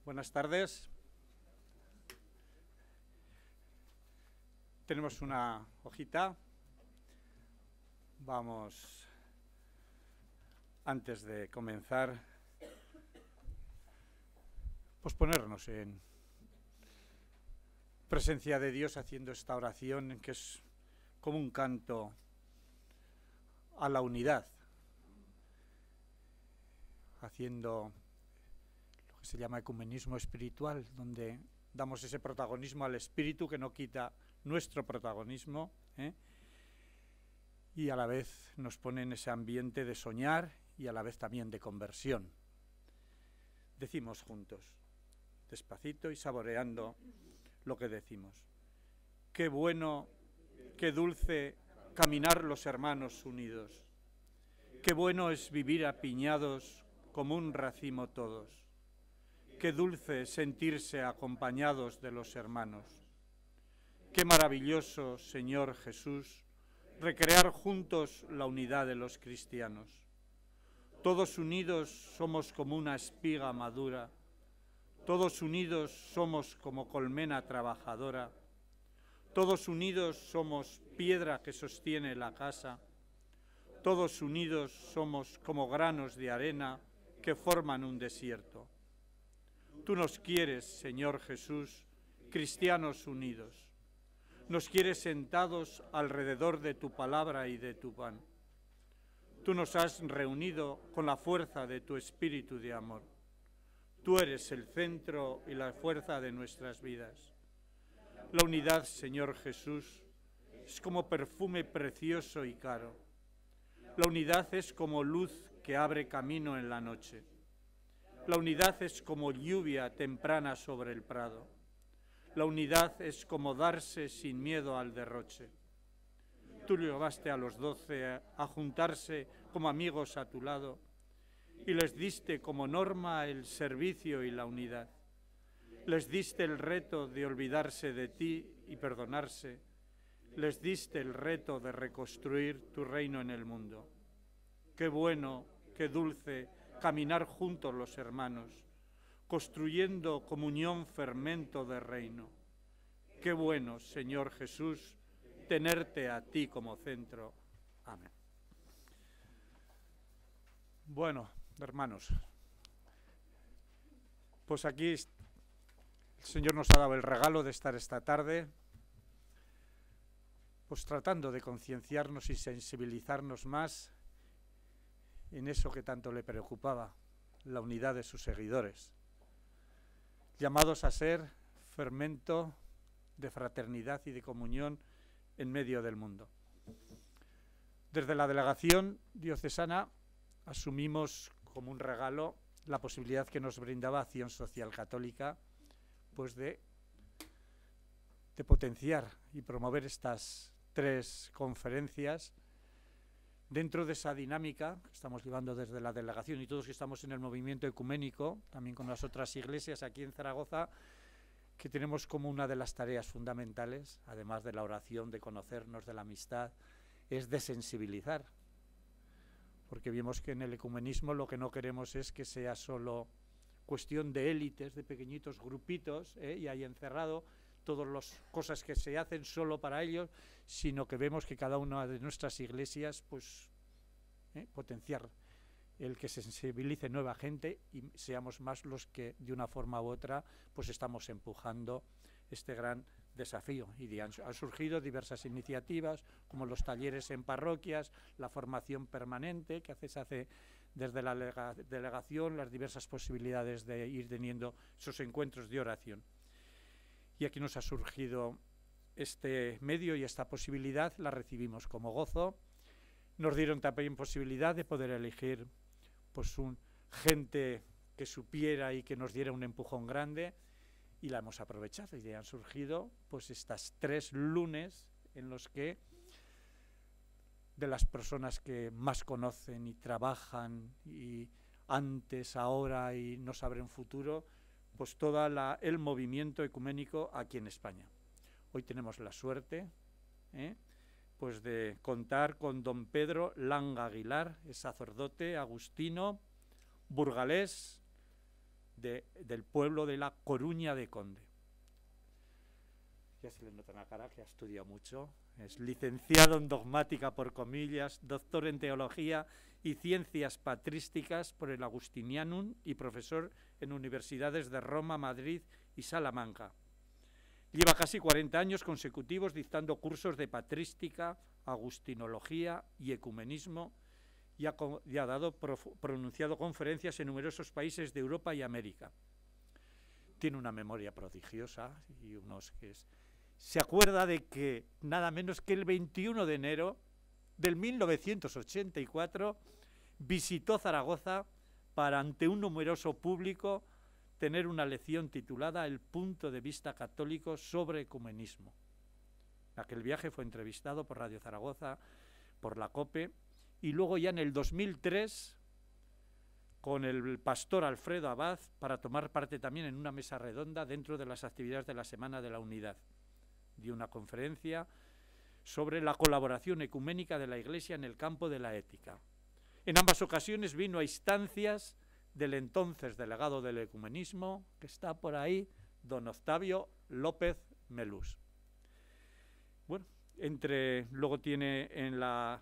Buenas tardes. Tenemos una hojita. Vamos, antes de comenzar, pues ponernos en presencia de Dios haciendo esta oración que es como un canto a la unidad, haciendo lo que se llama ecumenismo espiritual, donde damos ese protagonismo al espíritu que no quita nuestro protagonismo, y a la vez nos pone en ese ambiente de soñar y a la vez también de conversión. Decimos juntos, despacito y saboreando lo que decimos. Qué bueno, qué dulce caminar los hermanos unidos. Qué bueno es vivir apiñados como un racimo todos. Qué dulce sentirse acompañados de los hermanos. Qué maravilloso, Señor Jesús, recrear juntos la unidad de los cristianos. Todos unidos somos como una espiga madura. Todos unidos somos como colmena trabajadora. Todos unidos somos piedra que sostiene la casa. Todos unidos somos como granos de arena que forman un desierto. Tú nos quieres, Señor Jesús, cristianos unidos. Nos quieres sentados alrededor de tu palabra y de tu pan. Tú nos has reunido con la fuerza de tu espíritu de amor. Tú eres el centro y la fuerza de nuestras vidas. La unidad, Señor Jesús, es como perfume precioso y caro. La unidad es como luz que abre camino en la noche. La unidad es como lluvia temprana sobre el prado. La unidad es como darse sin miedo al derroche. Tú llevaste a los 12 a juntarse como amigos a tu lado y les diste como norma el servicio y la unidad. Les diste el reto de olvidarse de ti y perdonarse. Les diste el reto de reconstruir tu reino en el mundo. Qué bueno, qué dulce caminar juntos los hermanos, construyendo comunión, fermento de reino. Qué bueno, Señor Jesús, tenerte a ti como centro. Amén. Bueno, hermanos, pues aquí el Señor nos ha dado el regalo de estar esta tarde, pues tratando de concienciarnos y sensibilizarnos más en eso que tanto le preocupaba, la unidad de sus seguidores, llamados a ser fermento de fraternidad y de comunión en medio del mundo. Desde la delegación diocesana asumimos como un regalo la posibilidad que nos brindaba Acción Social Católica, pues de potenciar y promover estas 3 conferencias dentro de esa dinámica que estamos llevando desde la delegación y todos que estamos en el movimiento ecuménico, también con las otras iglesias aquí en Zaragoza, que tenemos como una de las tareas fundamentales, además de la oración, de conocernos, de la amistad, es de sensibilizar. Porque vimos que en el ecumenismo lo que no queremos es que sea solo cuestión de élites, de pequeñitos grupitos, y ahí encerrado todas las cosas que se hacen solo para ellos, sino que vemos que cada una de nuestras iglesias, pues, potenciar el que se sensibilice nueva gente y seamos más los que de una forma u otra pues estamos empujando este gran desafío. Y han surgido diversas iniciativas como los talleres en parroquias, la formación permanente que se hace desde la delegación, las diversas posibilidades de ir teniendo esos encuentros de oración. Y aquí nos ha surgido este medio y esta posibilidad, la recibimos como gozo. Nos dieron también posibilidad de poder elegir pues gente que supiera y que nos diera un empujón grande y la hemos aprovechado y han surgido pues estas 3 lunes en los que de las personas que más conocen y trabajan y antes, ahora y no sabrán futuro, pues todo el movimiento ecuménico aquí en España. Hoy tenemos la suerte pues de contar con don Pedro Langa Aguilar, es sacerdote agustino, burgalés, del pueblo de La Coruña de Conde. Ya se le nota en la cara que ha estudiado mucho. Es licenciado en dogmática por comillas, doctor en teología y ciencias patrísticas por el Agustinianum y profesor en universidades de Roma, Madrid y Salamanca. Lleva casi 40 años consecutivos dictando cursos de patrística, agustinología y ecumenismo y ha pronunciado conferencias en numerosos países de Europa y América. Tiene una memoria prodigiosa y unos que se acuerda de que nada menos que el 21 de enero del 1984 visitó Zaragoza para, ante un numeroso público, tener una lección titulada El punto de vista católico sobre ecumenismo. En aquel viaje fue entrevistado por Radio Zaragoza, por la COPE, y luego ya en el 2003 con el pastor Alfredo Abad para tomar parte también en una mesa redonda dentro de las actividades de la Semana de la Unidad. Dio una conferencia sobre la colaboración ecuménica de la Iglesia en el campo de la ética. En ambas ocasiones vino a instancias del entonces delegado del ecumenismo, que está por ahí, don Octavio López Melús. Bueno, luego tiene en la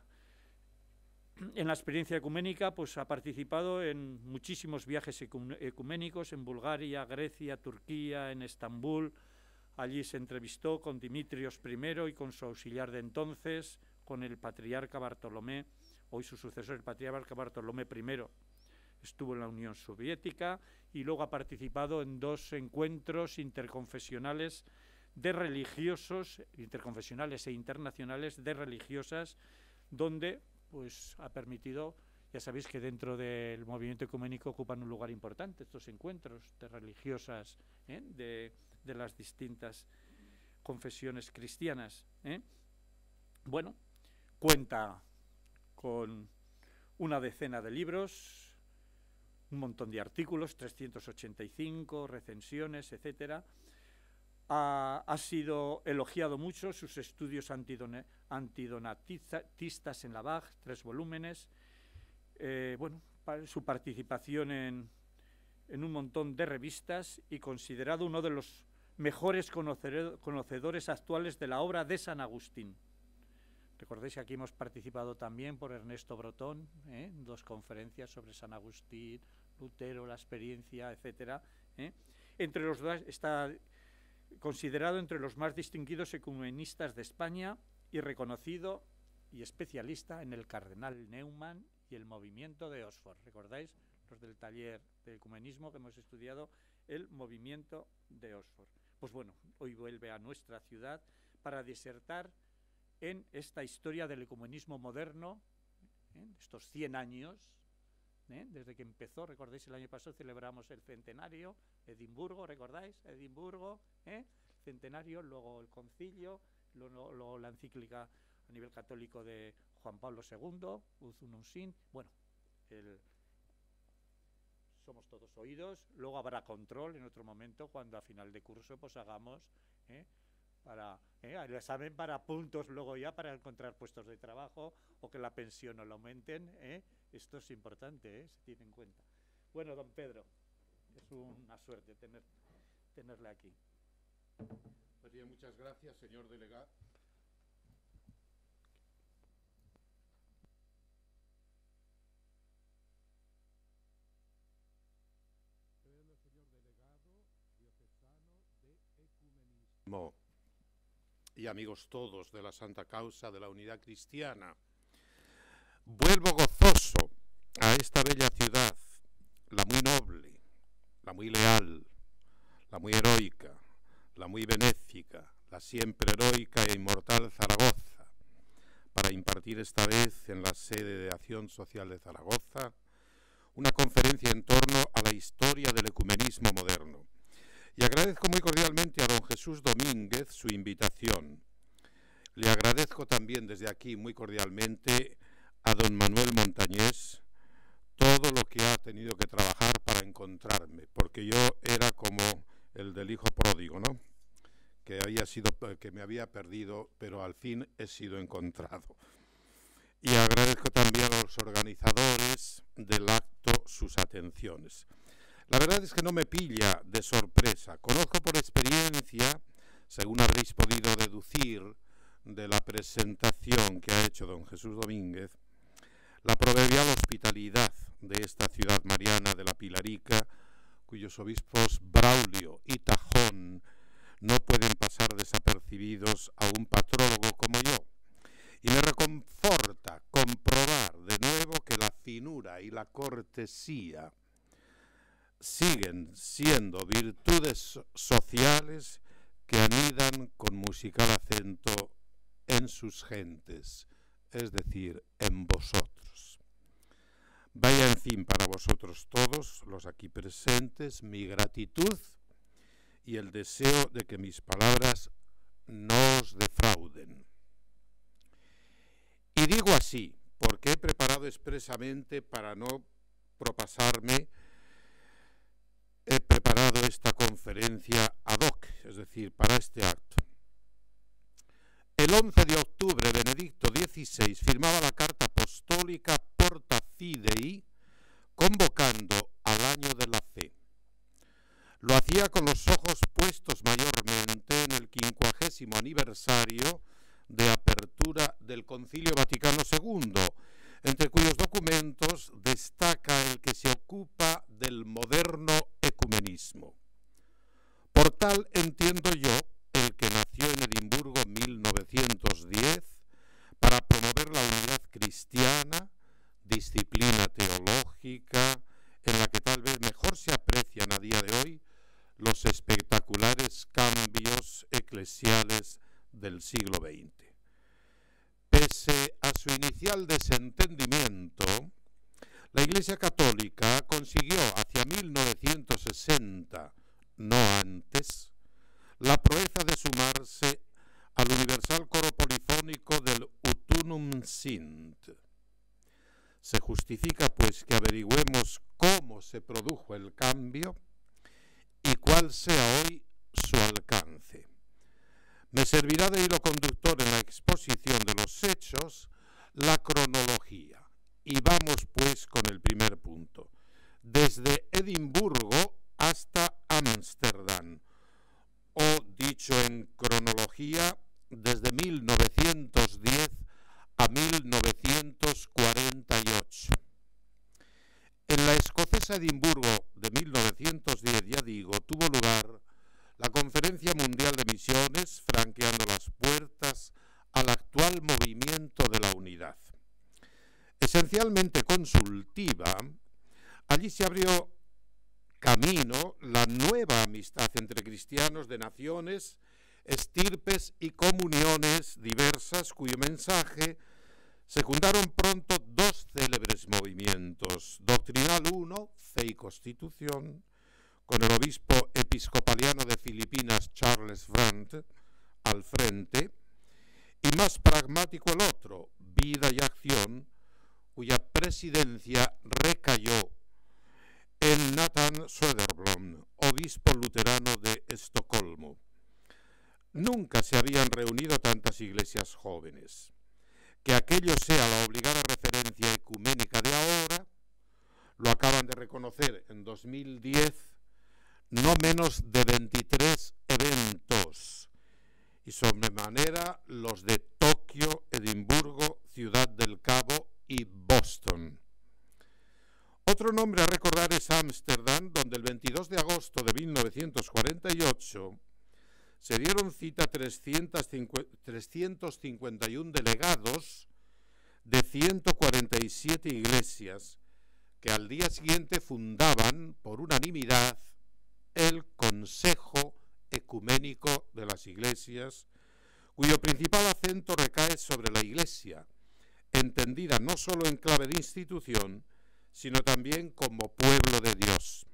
experiencia ecuménica, pues ha participado en muchísimos viajes ecuménicos en Bulgaria, Grecia, Turquía, en Estambul. Allí se entrevistó con Dimitrios I y con su auxiliar de entonces, con el patriarca Bartolomé, hoy su sucesor, el patriarca Bartolomé I. Estuvo en la Unión Soviética y luego ha participado en 2 encuentros interconfesionales de religiosos, interconfesionales e internacionales de religiosas, donde pues ha permitido, ya sabéis que dentro del movimiento ecuménico ocupan un lugar importante estos encuentros de religiosas de las distintas confesiones cristianas. Bueno, cuenta con una decena de libros, un montón de artículos, 385, recensiones, etcétera. Ha sido elogiado mucho sus estudios antidonatistas en la Bach, 3 volúmenes, bueno, su participación en un montón de revistas y considerado uno de los mejores conocedores actuales de la obra de San Agustín. Recordéis que aquí hemos participado también por Ernesto Brotón, en 2 conferencias sobre San Agustín, Lutero, la experiencia, etcétera. Entre los dos está considerado entre los más distinguidos ecumenistas de España y reconocido y especialista en el cardenal Neumann y el movimiento de Oxford. ¿Recordáis? Los del taller de ecumenismo que hemos estudiado, el movimiento de Oxford. Pues bueno, hoy vuelve a nuestra ciudad para disertar en esta historia del ecumenismo moderno, estos 100 años, desde que empezó. Recordáis, el año pasado celebramos el centenario, Edimburgo, ¿recordáis? Edimburgo, centenario, luego el concilio, luego la encíclica a nivel católico de Juan Pablo II, Uz Unum Sint. Bueno, somos todos oídos. Luego habrá control en otro momento cuando a final de curso pues hagamos el examen para puntos luego ya para encontrar puestos de trabajo o que la pensión no la aumenten. Esto es importante, se tiene en cuenta. Bueno, don Pedro, es una suerte tenerle aquí. Pues bien, muchas gracias, señor delegado. Y amigos todos de la Santa Causa de la Unidad Cristiana, vuelvo gozoso a esta bella ciudad, la muy noble, la muy leal, la muy heroica, la muy benéfica, la siempre heroica e inmortal Zaragoza, para impartir esta vez en la sede de Acción Social de Zaragoza una conferencia en torno a la historia del ecumenismo moderno. Y agradezco muy cordialmente a don Jesús Domínguez su invitación. Le agradezco también desde aquí muy cordialmente a don Manuel Montañés todo lo que ha tenido que trabajar para encontrarme, porque yo era como el del hijo pródigo, ¿no? Que me había perdido, pero al fin he sido encontrado. Y agradezco también a los organizadores del acto sus atenciones. La verdad es que no me pilla de sorpresa. Conozco por experiencia, según habréis podido deducir de la presentación que ha hecho don Jesús Domínguez, la proverbial hospitalidad de esta ciudad mariana de la Pilarica, cuyos obispos Braulio y Tajón no pueden pasar desapercibidos a un patrólogo como yo. Y me reconforta comprobar de nuevo que la finura y la cortesía siguen siendo virtudes sociales que anidan con musical acento en sus gentes, es decir, en vosotros. Vaya en fin para vosotros todos, los aquí presentes, mi gratitud y el deseo de que mis palabras no os defrauden. Y digo así, porque he preparado expresamente para no propasarme, he preparado esta conferencia ad hoc, es decir, para este acto. El 11 de octubre, Benedicto XVI firmaba la Carta Apostólica Porta Fidei, convocando al año de la fe. Lo hacía con los ojos puestos mayormente en el 50º aniversario de apertura del Concilio Vaticano II, entre cuyos documentos destaca el que se ocupa del moderno ecumenismo. Por tal entiendo yo el que nació en Edimburgo en 1910 para promover la unidad cristiana, disciplina teológica, en la que tal vez mejor se aprecian a día de hoy los espectaculares cambios eclesiales del siglo XX. Pese a su inicial desentendimiento, la Iglesia Católica consiguió hacia 1960, no antes, la proeza de sumarse al universal coro polifónico del Utunum Sint. Se justifica pues que averigüemos cómo se produjo el cambio y cuál sea hoy su alcance. Me servirá de hilo conductor en la exposición de los hechos la cronología. Y vamos pues con el primer punto. Desde Edimburgo hasta Ámsterdam, o dicho en cronología, desde 1910 a 1948. En la escocesa Edimburgo de 1910, ya digo, tuvo lugar la Conferencia Mundial de Misiones, franqueando las puertas al actual movimiento de la unidad. Esencialmente consultiva, allí se abrió camino la nueva amistad entre cristianos de naciones, estirpes y comuniones diversas, cuyo mensaje secundaron pronto dos célebres movimientos: doctrinal uno, fe y constitución, con el obispo episcopaliano de Filipinas Charles Brandt al frente, y más pragmático el otro, vida y acción, cuya presidencia recayó en Nathan Söderblom, obispo luterano de Estocolmo. Nunca se habían reunido tantas iglesias jóvenes. Que aquello sea la obligada referencia ecuménica de ahora, lo acaban de reconocer en 2010 no menos de 23 eventos, y sobremanera los de Tokio, Edimburgo, Ciudad del Cabo y Boston. Otro nombre a recordar es Ámsterdam, donde el 22 de agosto de 1948 se dieron cita 351 delegados de 147 iglesias que al día siguiente fundaban por unanimidad el Consejo Ecuménico de las Iglesias, cuyo principal acento recae sobre la Iglesia, entendida no solo en clave de institución, sino también como pueblo de Dios.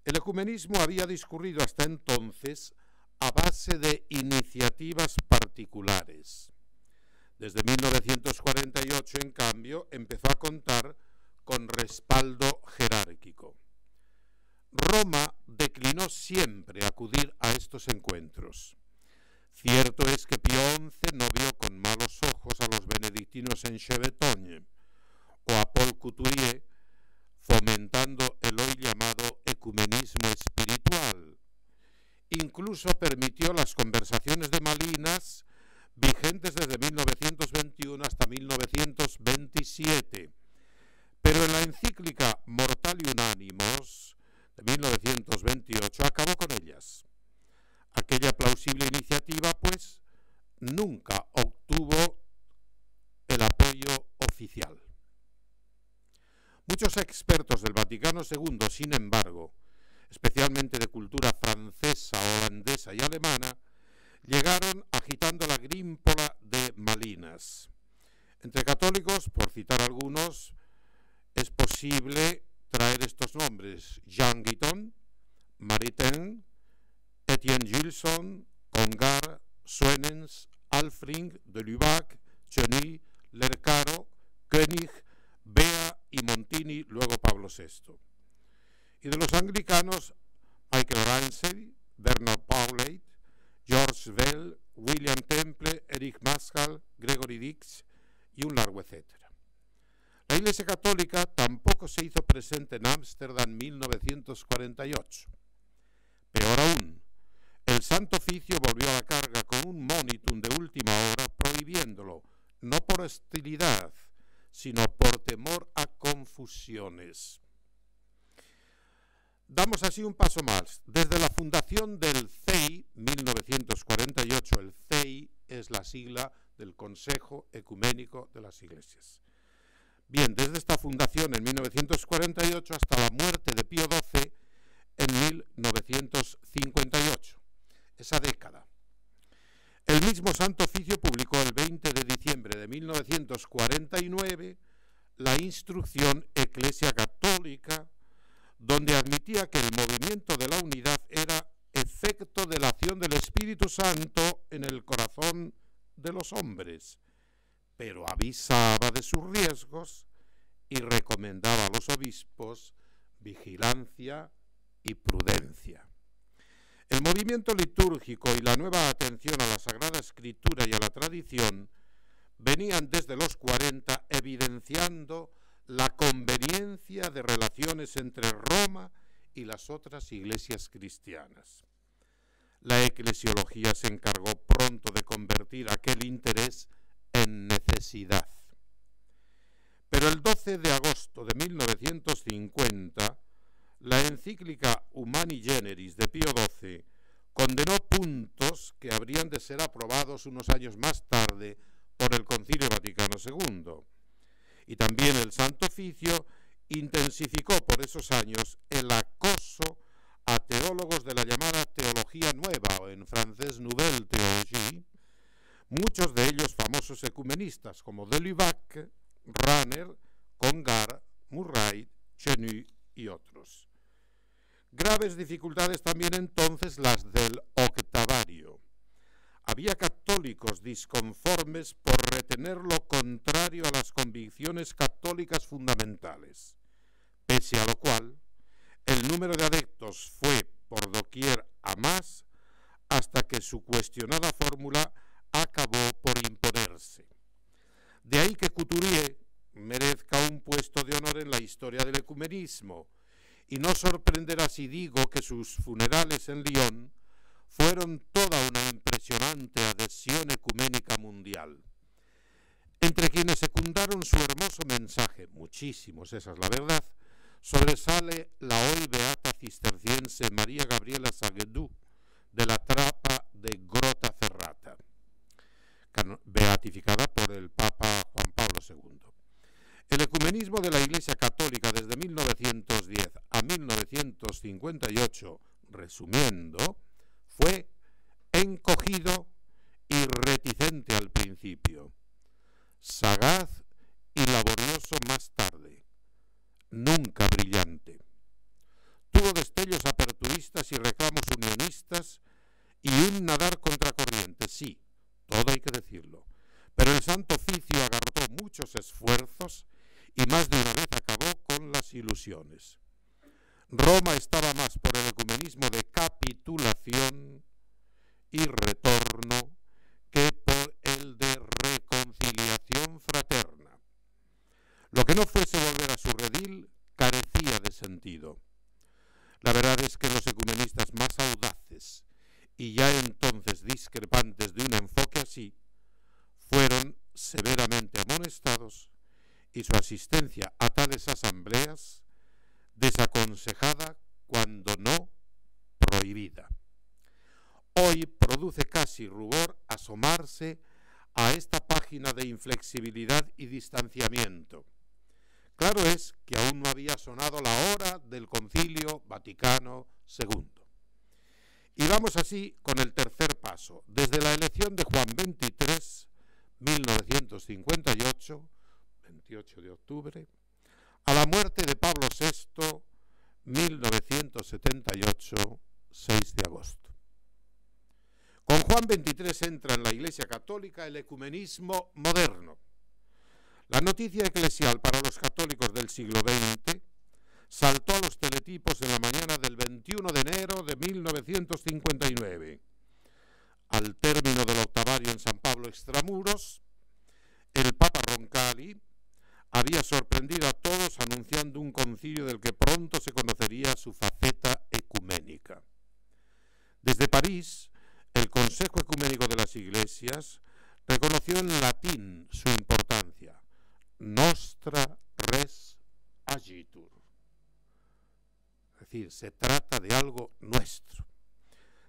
El ecumenismo había discurrido hasta entonces a base de iniciativas particulares. Desde 1948, en cambio, empezó a contar con respaldo jerárquico. Roma declinó siempre acudir a estos encuentros. Cierto es que Pío XI no vio con malos ojos a los benedictinos en Chevetogne o a Paul Couturier fomentando el hoy llamado ecumenismo espiritual. Incluso permitió las conversaciones de Malinas vigentes desde 1921 hasta 1927. Pero en la encíclica Mortal y Unánimos de 1928 acabó con ellas. Aquella plausible iniciativa, pues, nunca obtuvo el apoyo oficial. Muchos expertos del Vaticano II, sin embargo, especialmente de cultura francesa, holandesa y alemana, llegaron agitando la grímpola de Malinas. Entre católicos, por citar algunos, es posible traer estos nombres: Jean Guiton, Maritain, Etienne Gilson, Congar, Suenens, Alfring, de Lubac, Cheny, Lercaro, Koenig, Bea y Montini, luego Pablo VI. Y de los anglicanos, Michael Ramsey, Bernard Paulet, George Bell, William Temple, Eric Maskell, Gregory Dix y un largo etcétera. La Iglesia Católica tampoco se hizo presente en Ámsterdam en 1948. Peor aún, el Santo Oficio volvió a la carga con un monitum de última hora prohibiéndolo, no por hostilidad, sino por temor a confusiones. Damos así un paso más. Desde la fundación del CEI, 1948, el CEI es la sigla del Consejo Ecuménico de las Iglesias. Bien, desde esta fundación en 1948 hasta la muerte de Pío XII en 1958, esa década. El mismo Santo Oficio publicó el 20 de diciembre de 1949 la Instrucción Ecclesia Católica, donde admitía que el movimiento de la unidad era efecto de la acción del Espíritu Santo en el corazón de los hombres, pero avisaba de sus riesgos y recomendaba a los obispos vigilancia y prudencia. El movimiento litúrgico y la nueva atención a la Sagrada Escritura y a la tradición venían desde los 40 evidenciando la conveniencia de relaciones entre Roma y las otras iglesias cristianas. La eclesiología se encargó pronto de convertir aquel interés en necesidad. Pero el 12 de agosto de 1950, la encíclica Humani Generis de Pío XII condenó puntos que habrían de ser aprobados unos años más tarde por el Concilio Vaticano II. Y también el Santo Oficio intensificó por esos años el acoso a teólogos de la llamada teología nueva, o en francés Nouvelle Théologie, muchos de ellos famosos ecumenistas como de Lubac, Rahner, Congar, Murray, Cheny y otros. Graves dificultades también entonces las del octavario. Había católicos disconformes por retener lo contrario a las convicciones católicas fundamentales, pese a lo cual el número de adeptos fue por doquier a más hasta que su cuestionada fórmula acabó por imponerse. De ahí que Couturier merezca un puesto de honor en la historia del ecumenismo, y no sorprenderá si digo que sus funerales en Lyon fueron toda una impresionante adhesión ecuménica mundial. Entre quienes secundaron su hermoso mensaje, muchísimos, esa es la verdad, sobresale la hoy beata cisterciense María Gabriela Sagedú, de la Trapa de Grottaferrata, beatificada por el Papa Juan Pablo II. El ecumenismo de la Iglesia Católica desde 1910 a 1958, resumiendo, fue encogido y reticente al principio, sagaz y laborioso más tarde, nunca brillante. Tuvo destellos aperturistas y reclamos unionistas y un nadar contracorriente, sí, todo hay que decirlo, pero el Santo Oficio agarró muchos esfuerzos y más de una vez acabó con las ilusiones. Roma estaba más por el ecumenismo de capitulación y retorno que por el de reconciliación fraterna. Lo que no fuese volver a su redil carecía de sentido. La y ya entonces discrepantes de un enfoque así, fueron severamente amonestados y su asistencia a tales asambleas desaconsejada cuando no prohibida. Hoy produce casi rubor asomarse a esta página de inflexibilidad y distanciamiento. Claro es que aún no había sonado la hora del Concilio Vaticano II. Y vamos así con el tercer paso. Desde la elección de Juan XXIII, 1958, 28 de octubre, a la muerte de Pablo VI, 1978, 6 de agosto. Con Juan XXIII entra en la Iglesia Católica el ecumenismo moderno. La noticia eclesial para los católicos del siglo XX saltó a los teletipos en la mañana del 21 de enero de 1959. Al término del octavario en San Pablo Extramuros, el Papa Roncalli había sorprendido a todos anunciando un concilio del que pronto se conocería su faceta ecuménica. Desde París, el Consejo Ecuménico de las Iglesias reconoció en latín su importancia: Nostra res agitur. Es decir, se trata de algo nuestro,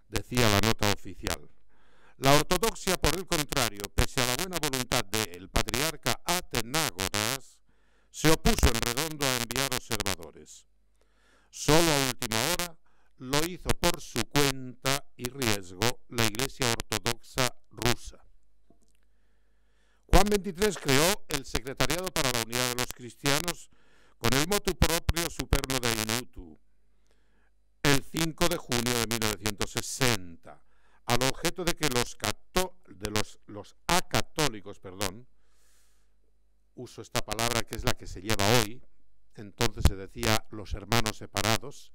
decía la nota oficial. La ortodoxia, por el contrario, pese a la buena voluntad del patriarca Atenágoras, se opuso en redondo a enviar observadores. Solo a última hora lo hizo por su cuenta y riesgo la Iglesia Ortodoxa rusa. Juan XXIII creó el Secretariado para la Unidad de los Cristianos con el motu proprio Superno Dei Nutu, el 5 de junio de 1960, al objeto de que los acatólicos, uso esta palabra que es la que se lleva hoy, entonces se decía los hermanos separados,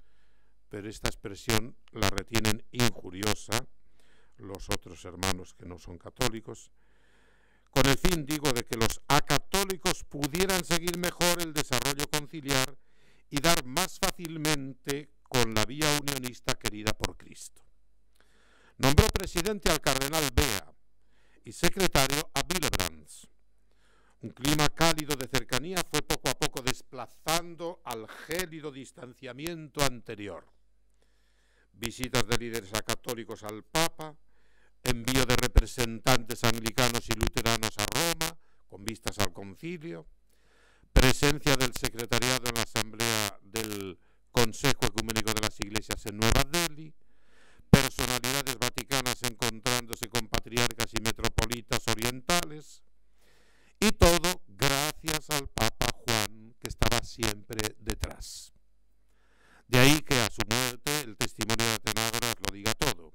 pero esta expresión la retienen injuriosa los otros hermanos que no son católicos, con el fin, digo, de que los acatólicos pudieran seguir mejor el desarrollo conciliar y dar más fácilmente con la vía unionista querida por Cristo. Nombró presidente al cardenal Bea y secretario a Willebrands. Un clima cálido de cercanía fue poco a poco desplazando al gélido distanciamiento anterior. Visitas de líderes acatólicos al Papa, envío de representantes anglicanos y luteranos a Roma, con vistas al concilio, presencia del secretariado en la Asamblea del Consejo Ecuménico de las Iglesias en Nueva Delhi, personalidades vaticanas encontrándose con patriarcas y metropolitas orientales, y todo gracias al Papa Juan, que estaba siempre detrás. De ahí que a su muerte el testimonio de Atenágoras lo diga todo.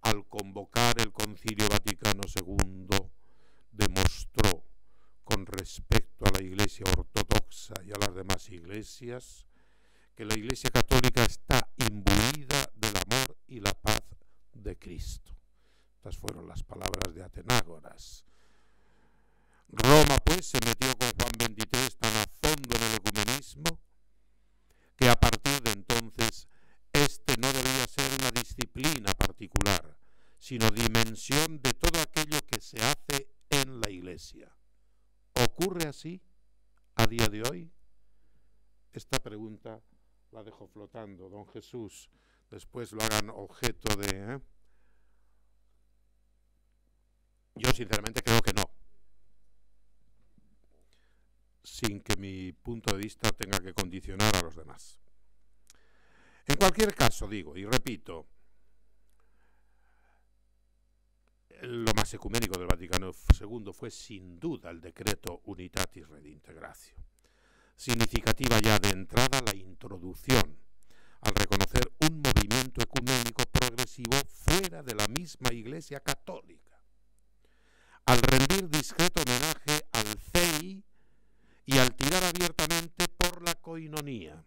Al convocar el Concilio Vaticano II, demostró con respecto a la Iglesia Ortodoxa y a las demás iglesias que la Iglesia Católica está imbuida del amor y la paz de Cristo. Estas fueron las palabras de Atenágoras. Roma, pues, se metió con Juan XXIII tan a fondo en el ecumenismo que a partir de entonces este no debía ser una disciplina particular, sino dimensión de todo aquello que se hace en la Iglesia. ¿Ocurre así a día de hoy? Esta pregunta la dejo flotando, don Jesús. Después lo hagan objeto de... Yo sinceramente creo que no. Sin que mi punto de vista tenga que condicionar a los demás. En cualquier caso, digo y repito, lo más ecuménico del Vaticano II fue sin duda el decreto Unitatis Redintegratio. Significativa ya de entrada la introducción al reconocer un movimiento ecuménico progresivo fuera de la misma Iglesia Católica, al rendir discreto homenaje al CEI y al tirar abiertamente por la coinonía.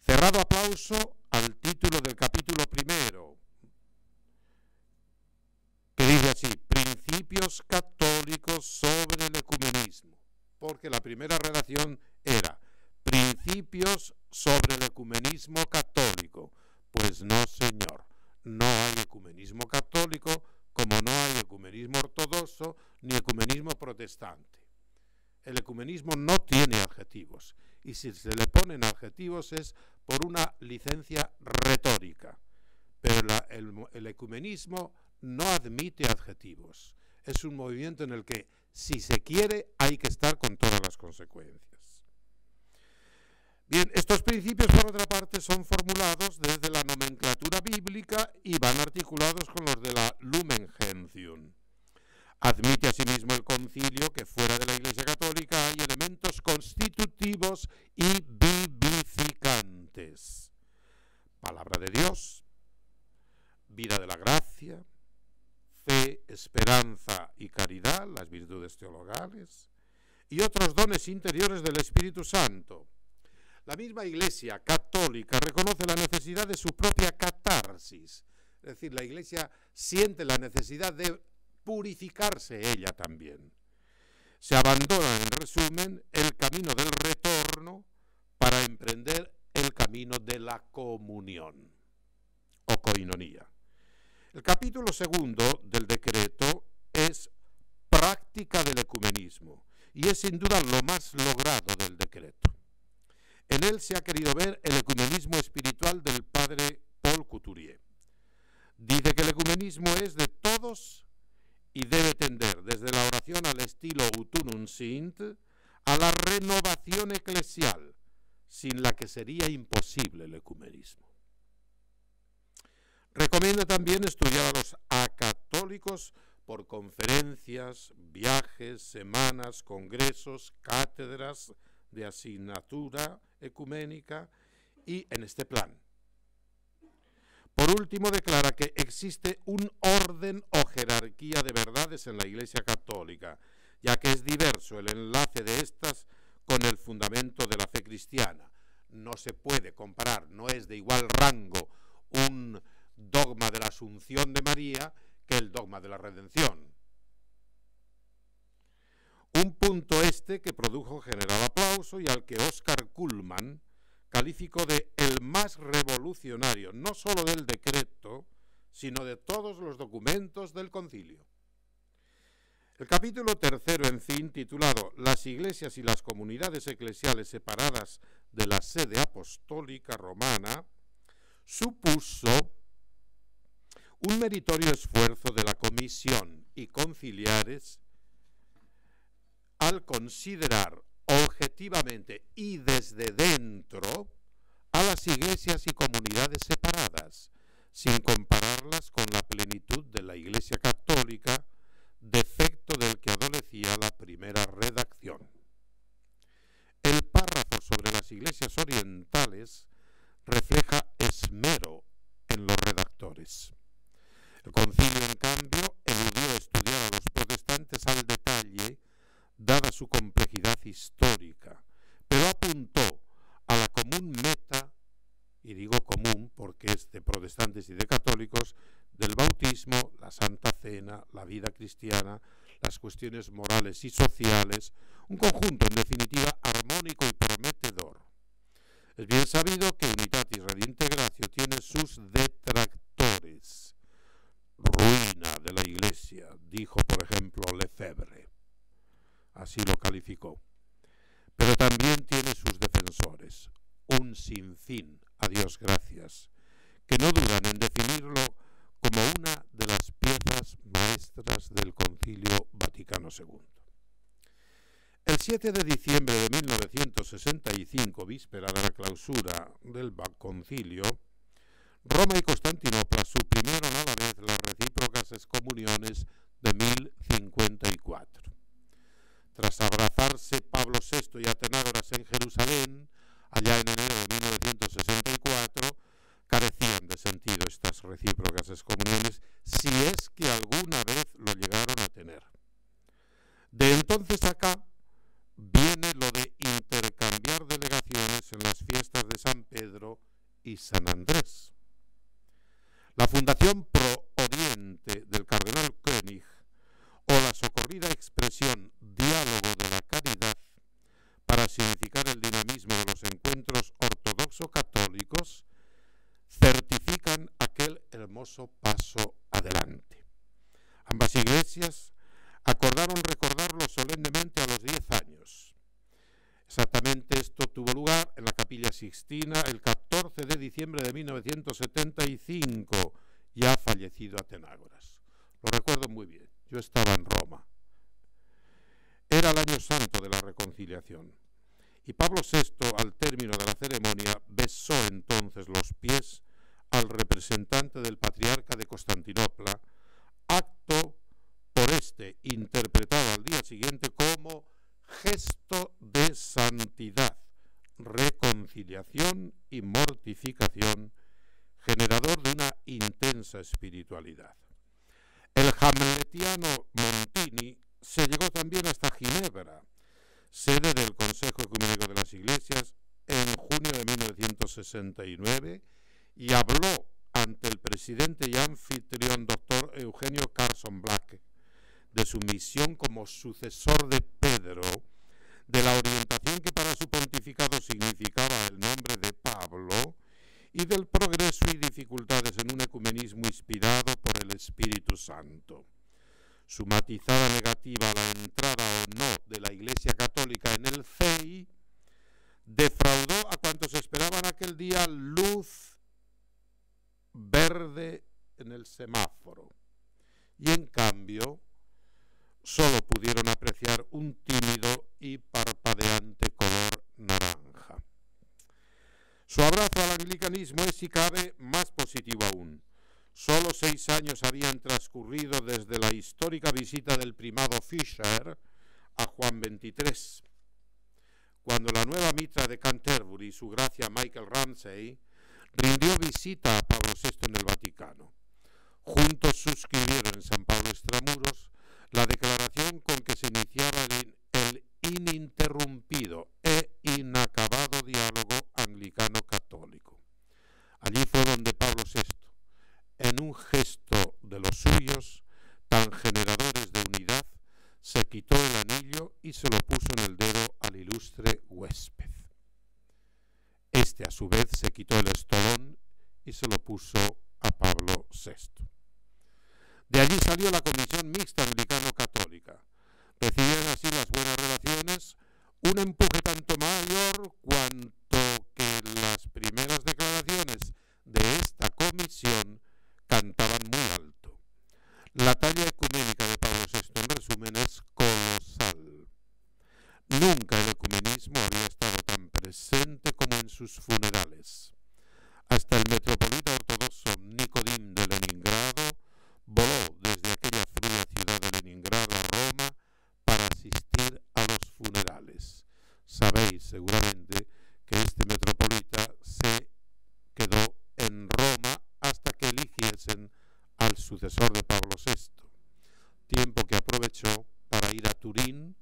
Cerrado aplauso al título del capítulo primero, que dice así: Principios católicos sobre el ecumenismo, porque la primera redacción era Principios sobre el ecumenismo católico. Pues no, señor, no hay ecumenismo católico, como no hay ecumenismo ortodoxo ni ecumenismo protestante. El ecumenismo no tiene adjetivos, y si se le ponen adjetivos es por una licencia retórica. Pero el ecumenismo no admite adjetivos. Es un movimiento en el que, si se quiere, hay que estar con todas las consecuencias. Bien, estos principios, por otra parte, son formulados desde la nomenclatura bíblica y van articulados con los de la Lumen Gentium. Admite asimismo el concilio que fuera de la Iglesia Católica hay elementos constitutivos y vivificantes. Palabra de Dios, vida de la gracia, fe, esperanza y caridad, las virtudes teologales, y otros dones interiores del Espíritu Santo. La misma Iglesia Católica reconoce la necesidad de su propia catarsis, es decir, la Iglesia siente la necesidad de purificarse ella también. Se abandona, en resumen, el camino del retorno para emprender el camino de la comunión o coinonía. El capítulo segundo del decreto es práctica del ecumenismo y es sin duda lo más logrado del decreto. En él se ha querido ver el ecumenismo espiritual del padre Paul Couturier. Dice que el ecumenismo es de todos y debe tender desde la oración al estilo Ut Unum Sint a la renovación eclesial, sin la que sería imposible el ecumenismo. Recomienda también estudiar a los acatólicos por conferencias, viajes, semanas, congresos, cátedras de asignatura ecuménica y en este plan. Por último, declara que existe un orden o jerarquía de verdades en la Iglesia Católica, ya que es diverso el enlace de estas con el fundamento de la fe cristiana. No se puede comparar, no es de igual rango un dogma de la Asunción de María que el dogma de la redención. Un punto este que produjo general aplauso y al que Oscar Cullmann calificó de el más revolucionario, no solo del decreto, sino de todos los documentos del concilio. El capítulo tercero, en fin, titulado Las iglesias y las comunidades eclesiales separadas de la sede apostólica romana, supuso un meritorio esfuerzo de la comisión y conciliares al considerar objetivamente y desde dentro a las iglesias y comunidades separadas, sin compararlas con la plenitud de la Iglesia Católica, defecto del que adolecía la primera redacción. El párrafo sobre las iglesias orientales refleja esmero en los redactores. El concilio, en cambio, eludió estudiar a los protestantes al detalle, dada su complejidad histórica, pero apuntó a la común meta, y digo común porque es de protestantes y de católicos, del bautismo, la Santa Cena, la vida cristiana, las cuestiones morales y sociales, un conjunto, en definitiva, armónico y prometedor. Es bien sabido que Unitatis Redintegratio tiene sus detractores. Ruina de la Iglesia, dijo, por ejemplo, Lefebvre. Así lo calificó. Pero también tiene sus defensores, un sinfín, a Dios gracias, que no dudan en definirlo como una de las piezas maestras del Concilio Vaticano II. El 7 de diciembre de 1965, víspera de la clausura del concilio, Roma y Constantinopla suprimieron a la vez las recíprocas excomuniones de 1054. Tras abrazarse Pablo VI y Atenágoras en Jerusalén, allá en enero de 1964, carecían de sentido estas recíprocas excomuniones, si es que alguna vez lo llegaron a tener. De entonces acá viene lo de intercambiar delegaciones en las fiestas de San Pedro y San Andrés. La Fundación Pro Oriente del cardenal Koenig o la socorrida expresión diálogo de la caridad para significar el dinamismo de los encuentros ortodoxo-católicos certifican aquel hermoso famoso paso adelante. Ambas iglesias acordaron recordarlo solemnemente a los 10 años. Exactamente esto tuvo lugar en la Capilla Sixtina el 14 de diciembre de 1975, ya fallecido Atenágoras. Lo recuerdo muy bien, yo estaba en Roma. Era el año santo de la reconciliación y Pablo VI, al término de la ceremonia, besó entonces los pies al representante del patriarca de Constantinopla, acto por este interpretado al día siguiente como gesto de santidad, reconciliación y mortificación, generador de una intensa espiritualidad. El hamletiano Montini se llegó también hasta Ginebra, sede del Consejo Ecuménico de las Iglesias, en junio de 1969, y habló ante el presidente y anfitrión doctor Eugenio Carson Black de su misión como sucesor de Pedro, de la orientación que para su pontificado significaba el nombre de Pablo y del progreso y dificultades en un ecumenismo inspirado por el Espíritu Santo. Su matizada negativa a la entrada o no de la Iglesia Católica en el CEI defraudó a cuantos esperaban aquel día luz verde en el semáforo y en cambio solo pudieron apreciar un tímido y parpadeante color naranja. Su abrazo al anglicanismo es, si cabe, más positivo aún. Solo 6 años habían transcurrido desde la histórica visita del primado Fisher a Juan XXIII, cuando la nueva mitra de Canterbury, su gracia Michael Ramsey, rindió visita a Pablo VI en el Vaticano. Juntos suscribieron en San Pablo Extramuros la declaración con que se iniciaba el ininterrumpido e inacabado diálogo anglicano-católico. Allí fue donde Pablo VI, en un gesto de los suyos, tan generadores de unidad, se quitó el anillo y se lo puso en el dedo al ilustre huésped. Este, a su vez, se quitó el estolón y se lo puso a Pablo VI. De allí salió la Comisión Mixta Anglicano-Católica. Recibían así las buenas relaciones un empuje tanto mayor cuanto que las primeras declaraciones de esta comisión cantaban muy alto. La talla ecuménica de Pablo VI, en resumen, es colosal. Nunca el ecumenismo había estado tan presente como en sus funerales. Hasta el metropolita ortodoxo Nicodim de Leningrado voló desde aquella fría ciudad de Leningrado a Roma para asistir a los funerales. Sabéis seguramente que este metropolita se quedó en Roma hasta que eligiesen al sucesor de Pablo VI, tiempo que aprovechó para ir a Turín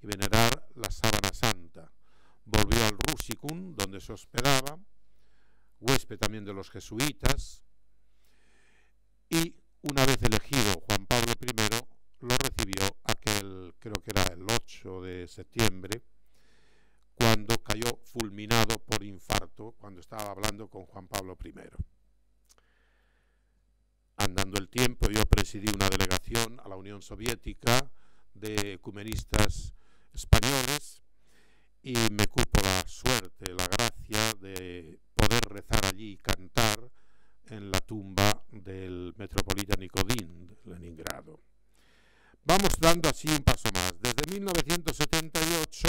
y venerar la sábana santa. Volvió al Rusicum, donde se hospedaba, huésped también de los jesuitas, y una vez elegido Juan Pablo I, lo recibió creo que era el 8 de septiembre, cuando cayó fulminado por infarto, cuando estaba hablando con Juan Pablo I. Andando el tiempo, yo presidí una delegación a la Unión Soviética de ecumenistas españoles y me cupo la suerte, la gracia de poder rezar allí y cantar en la tumba del metropolita Nicodim de Leningrado. Vamos dando así un paso más, desde 1978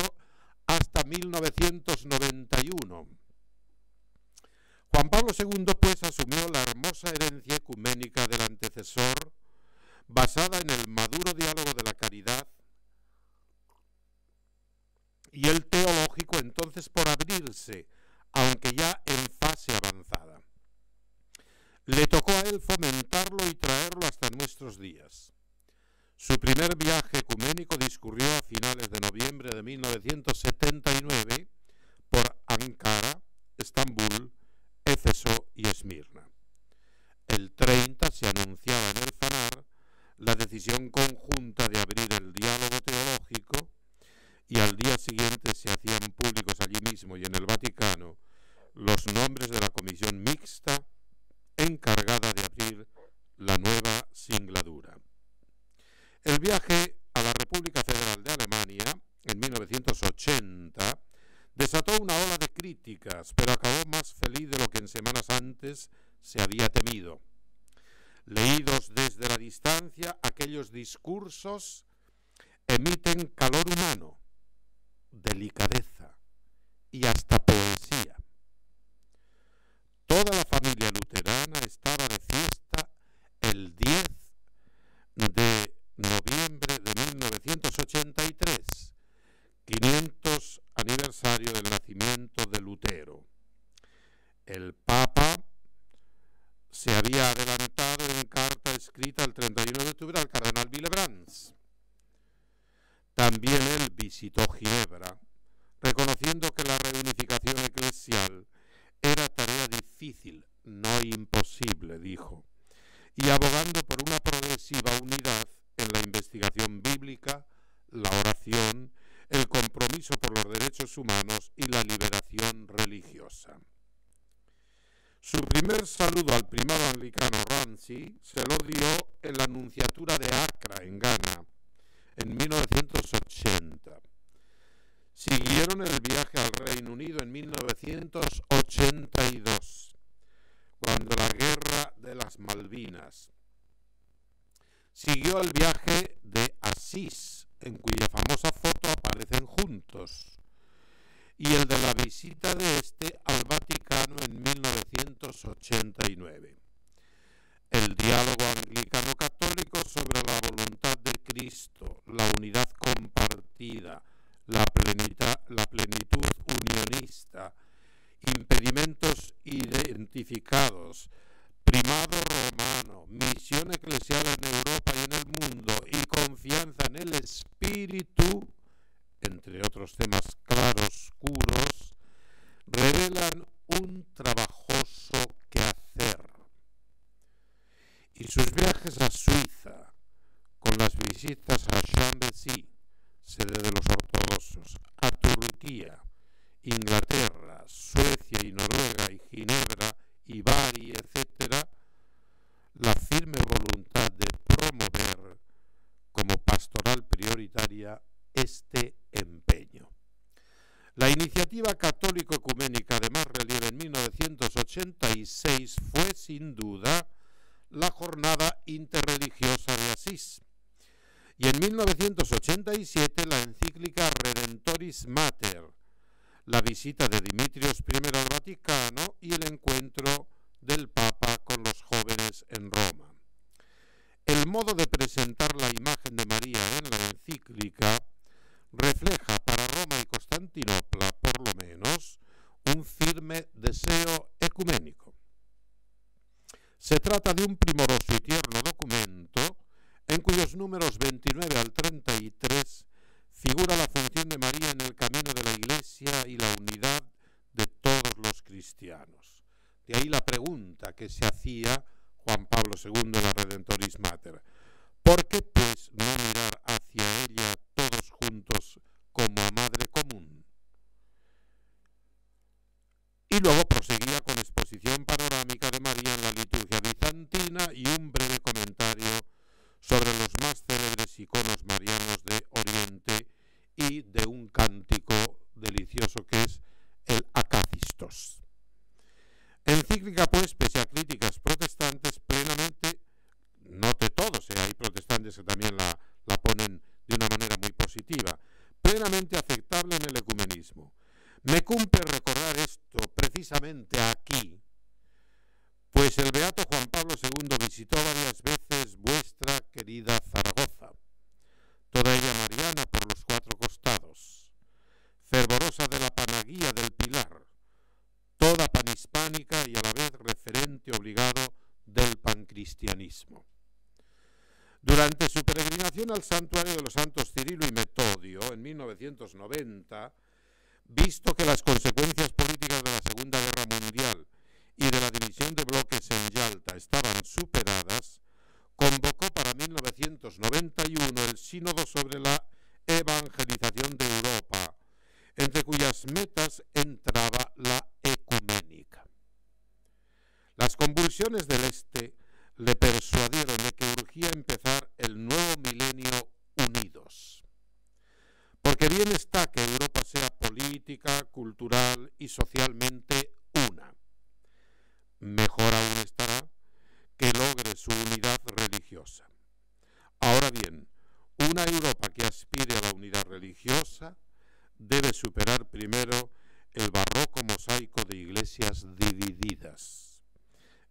hasta 1991. Juan Pablo II, pues, asumió la hermosa herencia ecuménica del antecesor, basada en el maduro diálogo de la caridad, y el teológico entonces por abrirse, aunque ya en fase avanzada. Le tocó a él fomentarlo y traerlo hasta nuestros días. Su primer viaje ecuménico discurrió a finales de noviembre de 1979 por Ankara, Estambul, Éfeso y Esmirna. El 30 se anunciaba en el Fanar la decisión conjunta de abrir el diálogo teológico y al día siguiente se hacían públicos allí mismo y en el Vaticano los nombres de la comisión mixta encargada de abrir singladura. El viaje a la República Federal de Alemania en 1980 desató una ola de críticas, pero acabó más feliz de lo que en semanas antes se había temido. Leídos desde la distancia, aquellos discursos emiten calor humano, delicadeza y hasta poesía. Toda la familia luterana estaba de fiesta el 10 de noviembre de 1983, 500 aniversario del nacimiento de Lutero. El Papa se había adelantado en carta escrita el 31 de octubre al cardenal Willebrands. También él visitó Ginebra, reconociendo que la reunificación eclesial era tarea difícil, no imposible, dijo, y abogando por una progresiva unidad en la investigación bíblica, la oración, el compromiso por los derechos humanos y la liberación religiosa. Su primer saludo al primado anglicano Ramsay se lo dio en la nunciatura de Accra, en Ghana, en 1980. Siguieron el viaje al Reino Unido en 1982, cuando la guerra de las Malvinas. Siguió el viaje de Asís, en cuya famosa foto aparecen juntos, y el de la visita de este al Vaticano en 1989. El diálogo anglicano-católico sobre la voluntad de Cristo, la unidad compartida, la plenitud unionista, impedimentos identificados, primado romano, misión eclesial en Europa y en el mundo y confianza en el Espíritu, entre otros temas claroscuros, revelan un trabajoso quehacer. Y sus viajes a Suiza, con las visitas a Chambéry, sede de los ortodoxos, a Turquía, Inglaterra, Suecia y Noruega y Ginebra y Bari, etc., la firme voluntad de promover como pastoral prioritaria este empeño. La iniciativa católico-ecuménica de más relieve en 1986 fue, sin duda, la Jornada Interreligiosa de Asís, y en 1987 la encíclica Redentoris Mater, la visita de Dimitrios I al Vaticano y el encuentro del Papa con los jóvenes en Roma. El modo de presentar la imagen de María en la encíclica refleja para Roma y Constantinopla, por lo menos, un firme deseo ecuménico. Se trata de un primoroso y tierno documento en cuyos números 29 al 33 figura la función de María en el camino de la Iglesia y la unidad de todos los cristianos. De ahí la pregunta que se hacía Juan Pablo II en la Redentoris Mater. ¿Por qué, pues, no mirar hacia ella todos juntos como a madre común? Y luego proseguía con exposición panorámica de María en la liturgia bizantina y un breve comentario sobre los más célebres iconos marianos de Oriente y de un cántico delicioso que es el Acácistos. Encíclica, pues, pese a críticas protestantes, plenamente, note todos, hay protestantes que también la ponen de una manera muy positiva, plenamente aceptable en el ecumenismo. Me cumple recordar esto precisamente aquí, pues el beato Juan Pablo II visitó varias veces vuestra querida Zaragoza, toda ella mariana por los cuatro costados, fervorosa de la Panaguía del Pilar, toda panhispánica y a la vez referente obligado del pancristianismo. Durante su peregrinación al santuario de los santos Cirilo y Metodio en 1990, visto que las consecuencias políticas de la Segunda Guerra Mundial y de la división de bloques en Yalta estaban superadas, convocó para 1991 el Sínodo sobre la evangelización de Europa, entre cuyas metas entraba la ecuménica. Las convulsiones del Este le persuadieron de que urgía urgía empezar el nuevo milenio unidos. Porque bien está que Europa sea política, cultural y socialmente una. Mejor aún estará que logre su unidad religiosa. Ahora bien, una Europa que aspire a la unidad religiosa debe superar primero el barroco mosaico de iglesias divididas.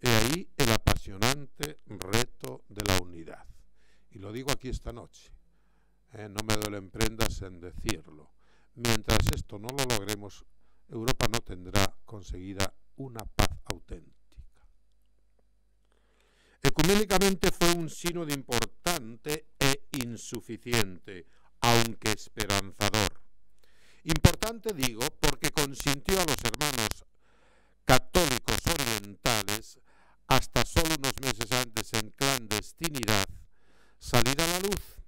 He ahí el apasionante reto de la unidad. Y lo digo aquí esta noche. No me duelen prendas en decirlo. Mientras esto no lo logremos, Europa no tendrá conseguida una paz auténtica. Ecuménicamente fue un sínodo importante e insuficiente, aunque esperanzador. Importante digo porque consintió a los hermanos católicos orientales, hasta solo unos meses antes en clandestinidad, salir a la luz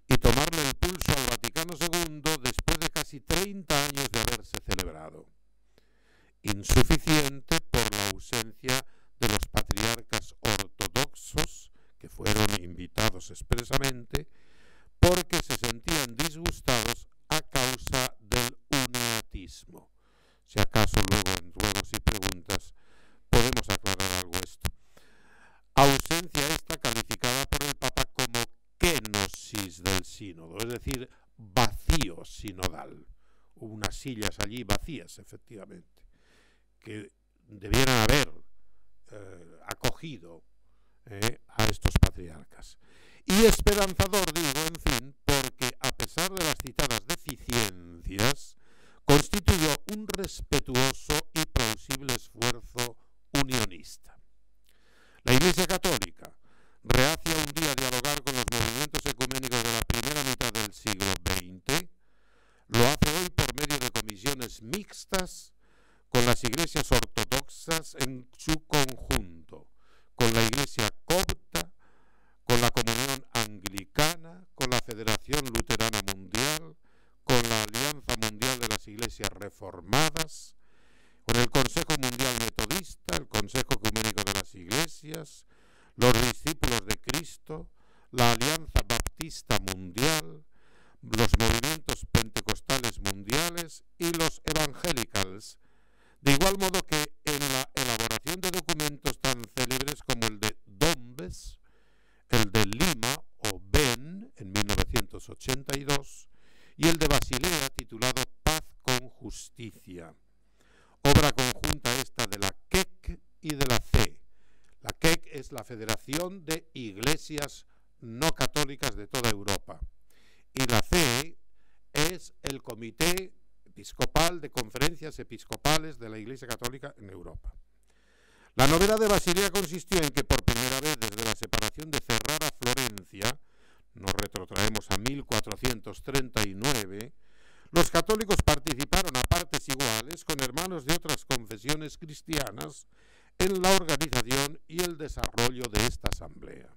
y tomarle el pulso al Vaticano II después de casi 30 años de haberse celebrado. Insuficiente por la ausencia de los patriarcas ortodoxos, que fueron invitados expresamente, porque se sentían disgustados a causa del uniatismo. Si acaso luego en ruegos y preguntas podemos aclarar algo esto. Ausencia esta calificada por el Papa como kenosis del sínodo, es decir, vacío sinodal. Hubo unas sillas allí vacías, efectivamente, que debieran haber acogido a estos patriarcas. Y esperanzador, digo, en fin, porque a pesar de las citadas deficiencias, constituyó un respetuoso y plausible esfuerzo unionista. La Iglesia Católica, reacia un día a dialogar con los movimientos ecuménicos de la primera mitad del siglo XX, lo hace hoy por medio de comisiones mixtas con las iglesias ortodoxas en su conjunto, con la Iglesia copta, con la Comunión Anglicana, con la Federación Luterana Mundial, con la Alianza Mundial de las Iglesias Reformadas, con el Consejo Mundial Metodista, el Consejo Ecuménico de las Iglesias, los Discípulos de Cristo, la Alianza Baptista Mundial, los movimientos pentecostales mundiales y los evangelicals, de igual modo que en la elaboración de documentos tan célebres como el de Dombes, el de Lima o Ben en 1982 y el de Basilea titulado Paz con Justicia, obra conjunta esta de la CEC y de la CE. La CEC es la Federación de Iglesias No Católicas de toda Europa y la CE es el Comité Episcopal de Conferencias Episcopales de la Iglesia Católica en Europa. La novedad de Basilea consistió en que por primera vez desde la separación de Ferrara a Florencia, nos retrotraemos a 1439, los católicos participaron a partes iguales con hermanos de otras confesiones cristianas en la organización y el desarrollo de esta asamblea.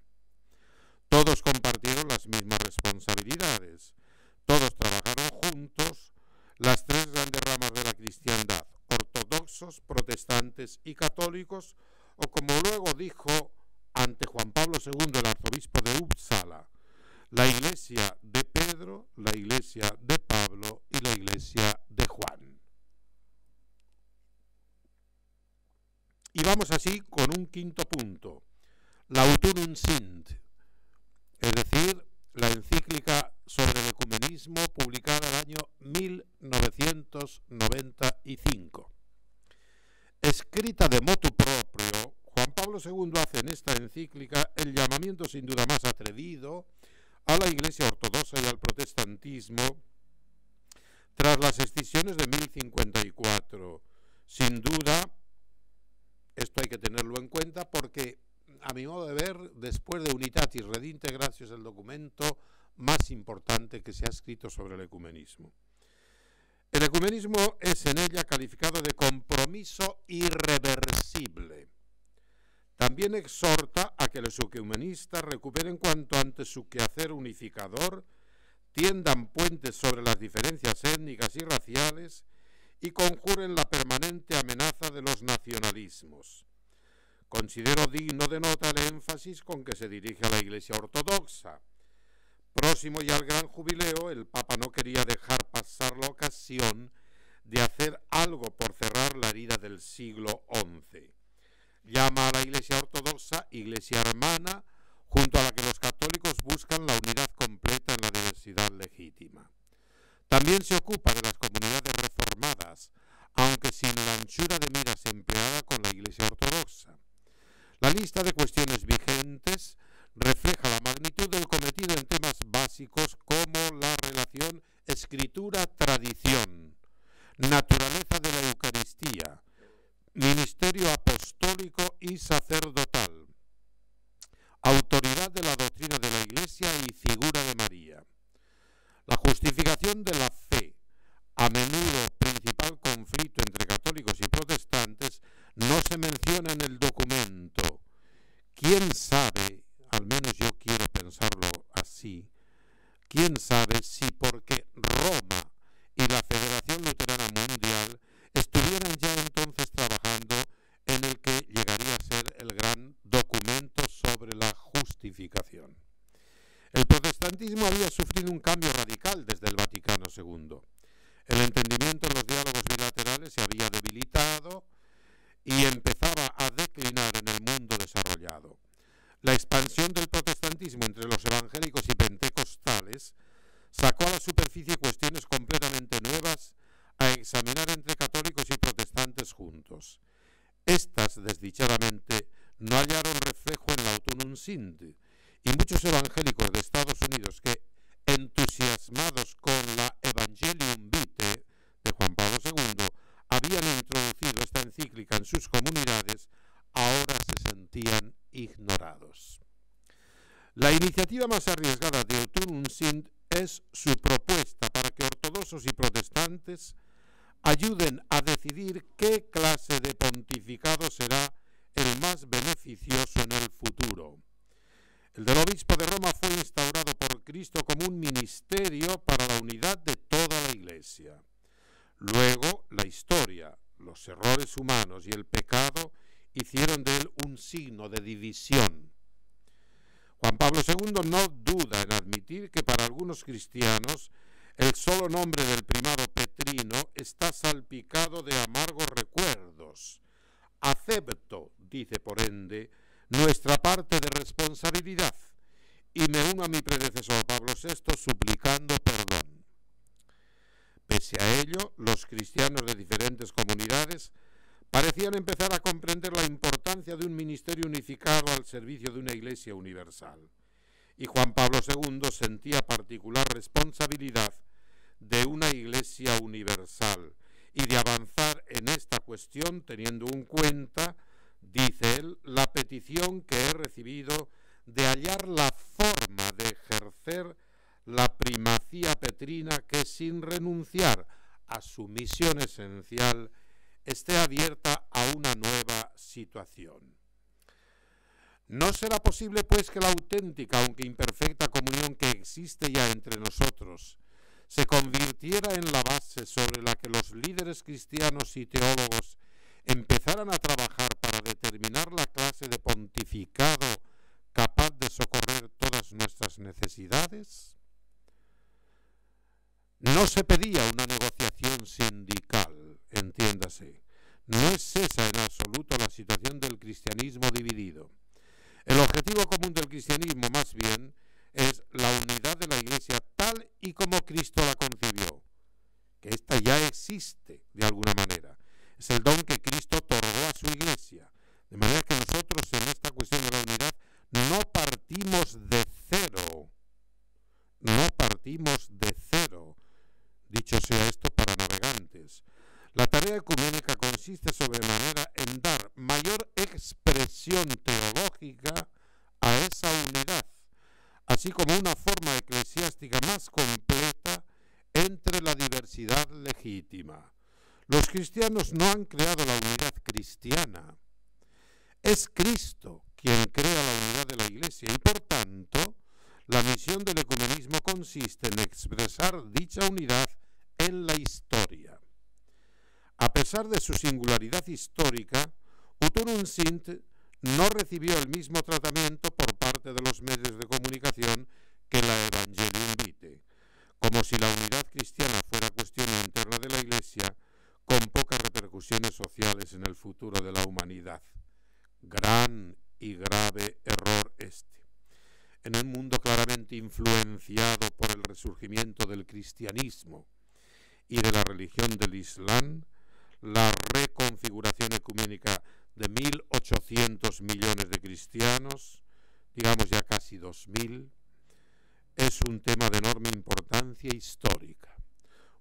Todos compartieron las mismas responsabilidades, todos trabajaron juntos las tres grandes ramas de la cristiandad, ortodoxos, protestantes y católicos, o como luego dijo ante Juan Pablo II, el arzobispo de Uppsala, la iglesia de Pedro, la iglesia de Pablo y la iglesia de Juan. Y vamos así con un quinto punto, Lautunum Sint, es decir, la encíclica sobre el ecumenismo publicada el año 1995. Escrita de motu proprio, Juan Pablo II hace en esta encíclica el llamamiento sin duda más atrevido a la Iglesia ortodoxa y al protestantismo tras las escisiones de 1054. Sin duda, esto hay que tenerlo en cuenta porque, a mi modo de ver, después de Unitatis Redintegratio es el documento más importante que se ha escrito sobre el ecumenismo. El ecumenismo es en ella calificado de compromiso irreversible. También exhorta a que los ecumenistas recuperen cuanto antes su quehacer unificador, tiendan puentes sobre las diferencias étnicas y raciales y conjuren la permanente amenaza de los nacionalismos. Considero digno de nota el énfasis con que se dirige a la Iglesia ortodoxa. Próximo ya al gran jubileo, el Papa no quería dejar pasar la ocasión de hacer algo por cerrar la herida del siglo XI. Llama a la Iglesia ortodoxa Iglesia hermana, junto a la que los católicos buscan la unidad completa en la diversidad legítima. También se ocupa de las comunidades reformadas, aunque sin la anchura de miras empleada con la Iglesia ortodoxa. La lista de cuestiones vigentes refleja la magnitud del cometido en temas básicos como la relación escritura-tradición, naturaleza de la Eucaristía, ministerio apostólico y sacerdotal, autoridad de la doctrina de la Iglesia y figura de María. La justificación de la fe, a menudo principal conflicto entre católicos y protestantes, no se menciona en el documento. ¿Quién sabe, al menos yo quiero pensarlo así, quién sabe si porque Roma y la Federación Luterana Mundial estuvieran ya entonces trabajando en el que llegaría a ser el gran documento sobre la justificación? El protestantismo había sufrido un cambio radical desde el Vaticano II. El entendimiento en los diálogos bilaterales se había debilitado y empezaba a declinar en el mundo desarrollado. La expansión del protestantismo entre los evangélicos y pentecostales sacó a la superficie cuestiones completamente nuevas a examinar entre católicos y protestantes juntos. Estas, desdichadamente, no hallaron reflejo en la Autunum Sint, y muchos evangélicos de Estados Unidos que, entusiasmados con la Evangelium Vitae de Juan Pablo II, habían introducido esta encíclica en sus comunidades, ahora se sentían ignorados. La iniciativa más arriesgada de Autunum Sint es su propuesta para que ortodoxos y protestantes ayuden a decidir qué clase de pontificado será el más beneficioso en el futuro. El del obispo de Roma fue instaurado por Cristo como un ministerio para la unidad de toda la Iglesia. Luego, la historia, los errores humanos y el pecado hicieron de él un signo de división. Juan Pablo II no duda en admitir que para algunos cristianos el solo nombre del primado petrino está salpicado de amargos recuerdos. Acepto, dice por ende, nuestra parte de responsabilidad y me uno a mi predecesor Pablo VI suplicando perdón. Pese a ello, los cristianos de diferentes comunidades parecían empezar a comprender la importancia de un ministerio unificado al servicio de una Iglesia universal. Y Juan Pablo II sentía particular responsabilidad de una Iglesia universal y de avanzar en esta cuestión teniendo en cuenta, dice él, la petición que he recibido de hallar la forma de ejercer la primacía petrina que sin renunciar a su misión esencial esté abierta a una nueva situación. No será posible, pues, que la auténtica, aunque imperfecta comunión que existe ya entre nosotros se convirtiera en la base sobre la que los líderes cristianos y teólogos empezaran a trabajar para determinar la clase de pontificado capaz de socorrer todas nuestras necesidades. No se pedía una negociación sindical, entiéndase. No es esa en absoluto la situación del cristianismo dividido. El objetivo común del cristianismo, más bien, es la unidad de la Iglesia tal y como Cristo la concibió, que ésta ya existe de alguna manera. Es el don que Cristo otorgó a su Iglesia, de manera que nosotros en esta cuestión de la unidad no partimos de cero, dicho sea esto para navegantes. La tarea ecuménica consiste sobremanera en dar mayor expresión teológica a esa unidad, así como una forma eclesiástica más completa entre la diversidad legítima. Los cristianos no han creado la unidad cristiana. Es Cristo quien crea la unidad de la Iglesia y, por tanto, la misión del ecumenismo consiste en expresar dicha unidad en la historia. A pesar de su singularidad histórica, Autunum Sint no recibió el mismo tratamiento por parte de los medios de comunicación que la Evangelium Vitae, como si la unidad cristiana fuera cuestión interna de la Iglesia, con pocas repercusiones sociales en el futuro de la humanidad. Gran y grave error este. En un mundo claramente influenciado por el resurgimiento del cristianismo y de la religión del Islam, la reconfiguración ecuménica de 1.800 millones de cristianos, digamos ya casi 2.000, es un tema de enorme importancia histórica.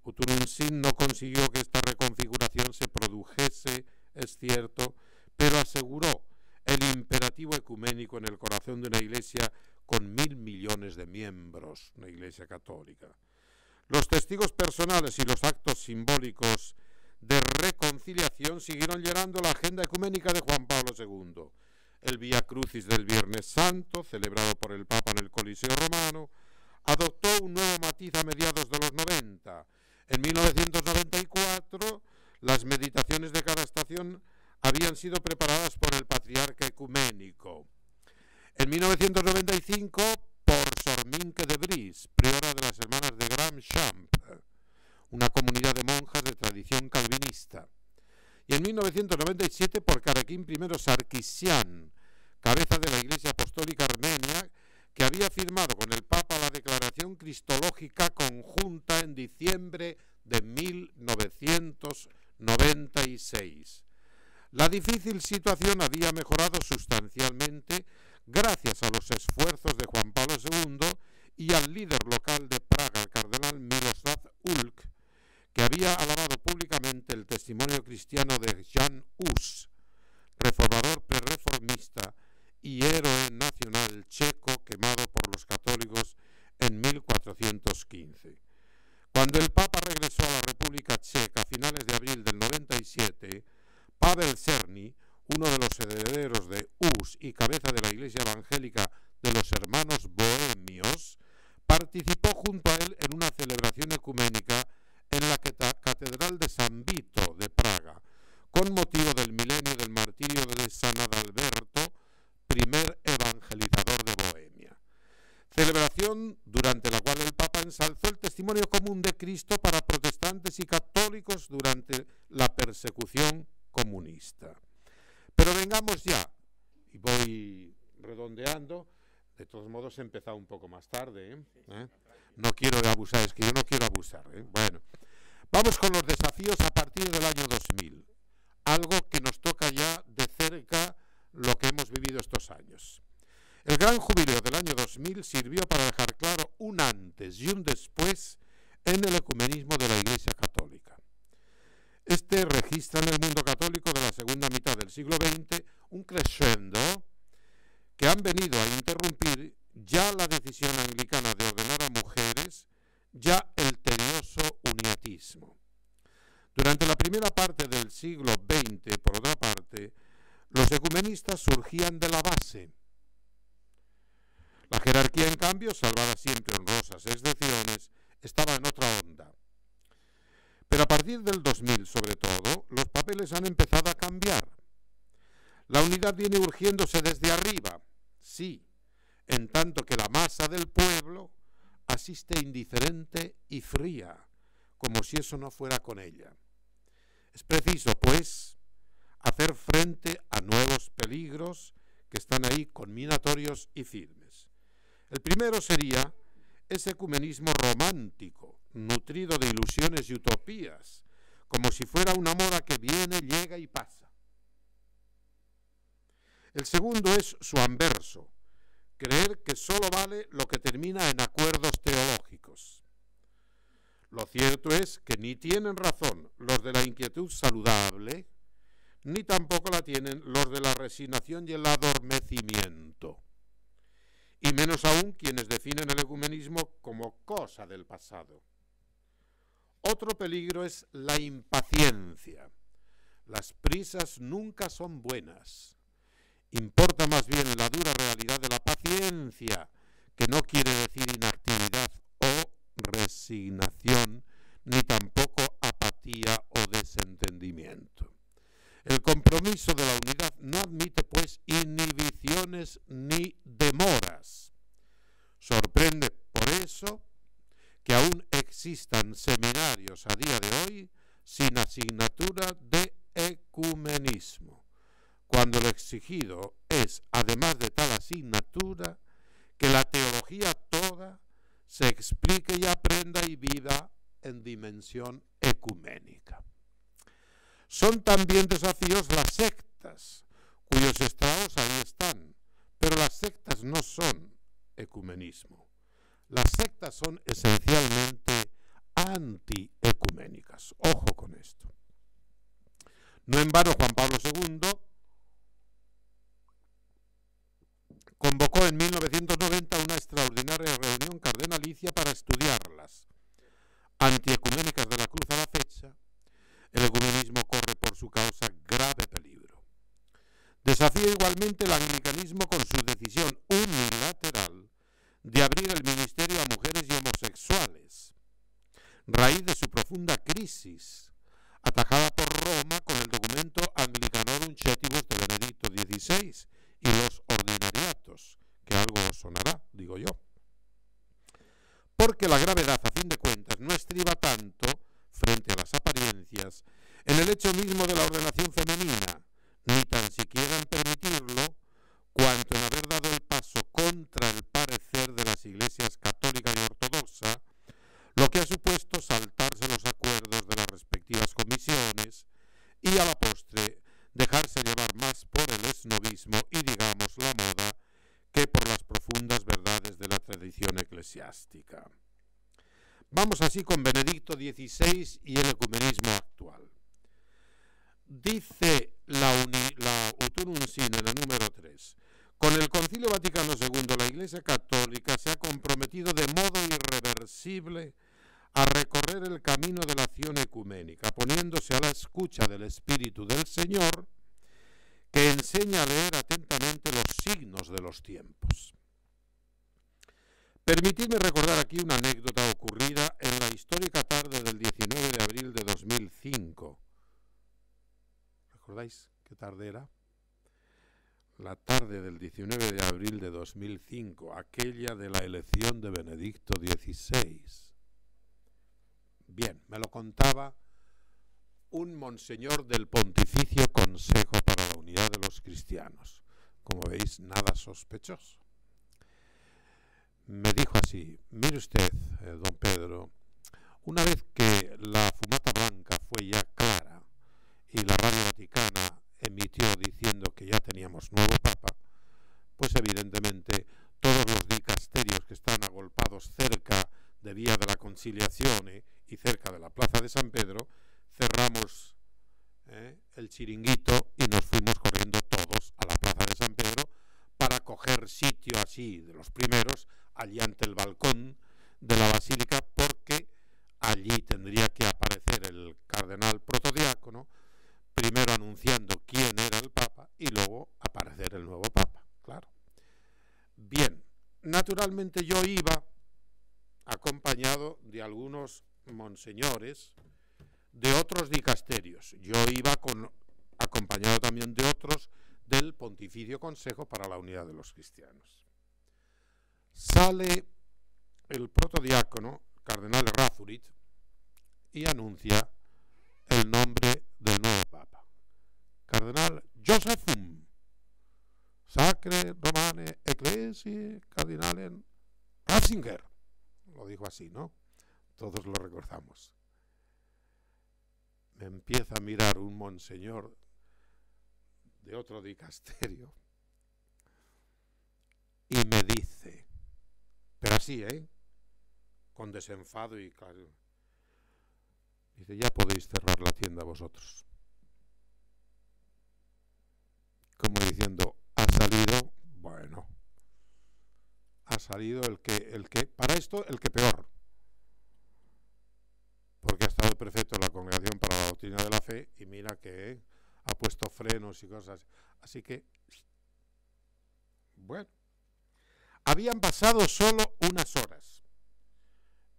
Utununsin no consiguió que esta reconfiguración se produjese, es cierto, pero aseguró el imperativo ecuménico en el corazón de una iglesia con 1.000 millones de miembros, una iglesia católica. Los testigos personales y los actos simbólicos de reconciliación siguieron llenando la agenda ecuménica de Juan Pablo II. El Vía Crucis del Viernes Santo, celebrado por el Papa en el Coliseo Romano, adoptó un nuevo matiz a mediados de los 90. En 1994, las meditaciones de cada estación habían sido preparadas por el patriarca ecuménico. En 1995, por Sor Minque de Vries, priora de las hermanas de Gram-Champ, una comunidad de monjas de tradición calvinista. Y en 1997, por Carequín I Sarkisian, cabeza de la Iglesia Apostólica Armenia, que había firmado con el Papa la Declaración Cristológica Conjunta en diciembre de 1996. La difícil situación había mejorado sustancialmente gracias a los esfuerzos de Juan Pablo II y al líder local de Praga, el cardenal Miroslav Ulk, que había alabado públicamente el testimonio cristiano de Jan Hus, reformador prerreformista y héroe nacional checo quemado por los católicos en 1415. Cuando el Papa regresó a la República Checa a finales de abril del 97, Pavel Czerny, uno de los herederos de Hus y cabeza de la Iglesia Evangélica de los Hermanos Bohemios, participó junto a él en una celebración ecuménica en la Catedral de San Vito de Praga, con motivo del milenio del martirio de San Adalberto, primer evangelizador de Bohemia. Celebración durante la cual el Papa ensalzó el testimonio común de Cristo para protestantes y católicos durante la persecución comunista. Pero vengamos ya, y voy redondeando, de todos modos he empezado un poco más tarde, No quiero abusar, es que yo no quiero abusar, Bueno, vamos con los desafíos a partir del año 2000, algo que nos toca ya de cerca lo que hemos vivido estos años. El gran jubileo del año 2000 sirvió para dejar claro un antes y un después en el ecumenismo de la Iglesia Católica. Este registra en el mundo católico de la segunda mitad del siglo XX un crescendo que han venido a interrumpir ya la decisión anglicana de ordenar a mujeres, ya el tedioso uniatismo. Durante la primera parte del siglo XX, por otra parte, los ecumenistas surgían de la base. La jerarquía, en cambio, salvada siempre honrosas excepciones, estaba en otra onda. Pero a partir del 2000, sobre todo, los papeles han empezado a cambiar. La unidad viene urgiéndose desde arriba, sí, en tanto que la masa del pueblo asiste indiferente y fría, como si eso no fuera con ella. Es preciso, pues, hacer frente a nuevos peligros que están ahí conminatorios y firmes. El primero sería ese ecumenismo romántico, nutrido de ilusiones y utopías, como si fuera una moda que viene, llega y pasa. El segundo es su anverso, creer que solo vale lo que termina en acuerdos teológicos. Lo cierto es que ni tienen razón los de la inquietud saludable, ni tampoco la tienen los de la resignación y el adormecimiento, y menos aún quienes definen el ecumenismo como cosa del pasado. Otro peligro es la impaciencia. Las prisas nunca son buenas. Importa más bien la dura realidad de la paciencia, que no quiere decir inactividad o resignación, ni tampoco apatía o desentendimiento. El compromiso de la unidad no admite, pues, curioso que aún existan seminarios a día de hoy sin asignatura de ecumenismo, cuando lo exigido es, además de tal asignatura, que la teología toda se explique y aprenda y viva en dimensión ecuménica. Son también desafíos las sectas, cuyos estragos ahí están, pero las sectas no son ecumenismo. Las sectas son esencialmente antiecuménicas. Ojo con esto. No en vano Juan Pablo II convocó en 1990 una extraordinaria reunión cardenalicia para estudiarlas. Antiecuménicas de la cruz a la fecha, el ecumenismo corre por su causa grave peligro. Desafía igualmente el anglicanismo con su decisión unilateral de abrir el ministerio a mujeres y homosexuales, raíz de su profunda crisis, atajada por Roma con el documento Anglicanorum Cetibus de Benedicto XVI y los ordinariatos, que algo os sonará, digo yo. Porque la gravedad, a fin de cuentas, no estriba tanto, frente a las apariencias, en el hecho mismo de la ordenación femenina, ni tan siquiera en permitirlo, cuanto en haber dado el paso contra el parecer de las iglesias católica y ortodoxa, lo que ha supuesto saltarse los acuerdos de las respectivas comisiones y a la postre dejarse llevar más por el esnovismo y, digamos, la moda, que por las profundas verdades de la tradición eclesiástica. Vamos así con Benedicto XVI y el ecumenismo actual. Dice la Utunum Sine, el número 3, con el Concilio Vaticano II la Iglesia Católica se ha comprometido de modo irreversible a recorrer el camino de la acción ecuménica, poniéndose a la escucha del Espíritu del Señor, que enseña a leer atentamente los signos de los tiempos. Permitidme recordar aquí una anécdota ocurrida en la histórica tarde del 19 de abril de 2005. ¿Recordáis qué tarde era? La tarde del 19 de abril de 2005, aquella de la elección de Benedicto XVI. Bien, me lo contaba un monseñor del Pontificio Consejo para la Unidad de los Cristianos. Como veis, nada sospechoso. Me dijo así: mire usted, don Pedro, una vez que la fumata blanca fue ya clara y la Radio Vaticana emitió diciendo que ya teníamos nuevo Papa, pues evidentemente todos los dicasterios que están agolpados cerca de Vía de la Conciliazione y cerca de la Plaza de San Pedro, cerramos el chiringuito y nos fuimos corriendo todos a la Plaza de San Pedro para coger sitio así de los primeros, allí ante el balcón de la Basílica, porque allí tendría que aparecer el cardenal protodiácono, primero anunciando quién era el Papa y luego aparecer el nuevo Papa, claro. Bien, naturalmente yo iba acompañado de algunos monseñores de otros dicasterios. Yo iba acompañado también de otros del Pontificio Consejo para la Unidad de los Cristianos. Sale el protodiácono, cardenal Errázuriz, y anuncia el nombre del nuevo Papa. Cardenal Josephum, Sacre Romane Ecclesiae Cardinalem Ratzinger. Lo dijo así, ¿no? Todos lo recordamos. Me empieza a mirar un monseñor de otro dicasterio y me dice, pero así, con desenfado y claro, dice: ya podéis cerrar la tienda vosotros. Como diciendo, ha salido, bueno, ha salido el que, para esto, el que peor. Porque ha estado el prefecto de la Congregación para la Doctrina de la Fe y mira que ha puesto frenos y cosas. Así que, bueno, habían pasado solo unas horas.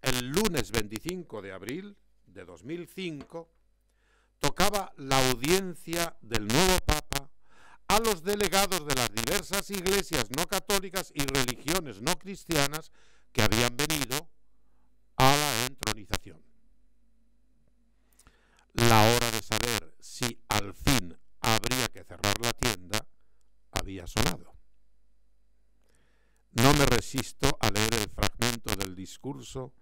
El lunes 25 de abril de 2005 tocaba la audiencia del nuevo Papa a los delegados de las diversas iglesias no católicas y religiones no cristianas que habían venido había sonado. No me resisto a leer el fragmento del discurso